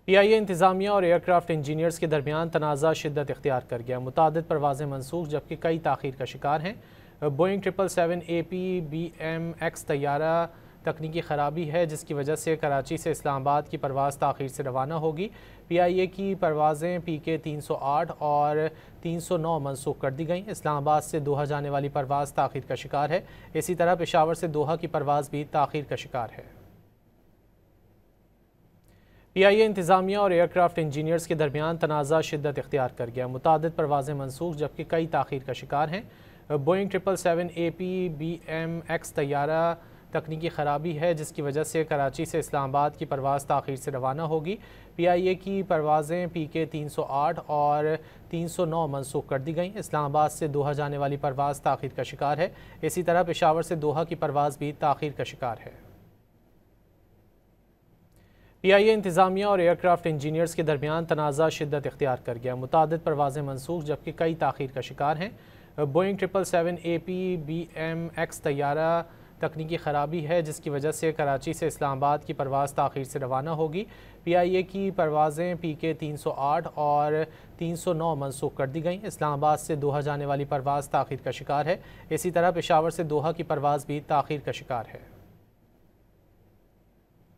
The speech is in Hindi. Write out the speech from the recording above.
PIA इंतज़ामिया और एयरक्राफ्ट इंजीनियर्स के दरमियान तनाज़ा शिद्दत इख्तियार कर गया। मुतादिद परवाज़ें मनसूख जबकि कई ताख़ीर का शिकार हैं। बोइंग 777 APBMX तैयारा तकनीकी ख़राबी है जिसकी वजह से कराची से इस्लामाबाद की परवाज़ ताख़ीर से रवाना होगी। PIA की परवाज़ें PK 308 और 309 मनसूख कर दी गई। इस्लामाबाद से दोहा जाने वाली परवाज़ ताख़ीर का शिकार है। इसी तरह पेशावर से दोहा की परवाज़ भी ताख़ीर का शिकार है। PIA इंतज़ामिया और एयरक्राफ्ट इंजीनियर्स के दरमियान तनाज़ा शिद्दत इख्तियार कर गया। मुतादिद परवाज़ें मनसूख जबकि कई ताख़ीर का शिकार हैं। बोइंग 777 APBMX तैयारा तकनीकी ख़राबी है जिसकी वजह से कराची से इस्लामाबाद की परवाज़ ताख़ीर से रवाना होगी। PIA की परवाज़ें PK 308 और 309 मनसूख कर दी गई। इस्लामाबाद से दोहा जाने वाली परवाज़ ताख़ीर का शिकार है। इसी तरह पेशावर से दोहा की परवाज़ भी ताख़ीर का शिकार है। PIA इंतज़ामिया और एयरक्राफ्ट इंजीनियर्स के दरमियान तनाज़ा शिद्दत इख्तियार कर गया। मुतादिद परवाज़ें मनसूख जबकि कई ताख़ीर का शिकार हैं। बोइंग 777 APBMX तैयारा तकनीकी ख़राबी है जिसकी वजह से कराची से इस्लामाबाद की परवाज़ ताख़ीर से रवाना होगी। PIA की परवाज़ें PK 308 और 309 मनसूख कर दी गई। इस्लामाबाद से दोहा जाने वाली परवाज़ ताख़ीर का शिकार है। इसी तरह पेशावर से दोहा की परवाज़ भी ताख़ीर का शिकार है।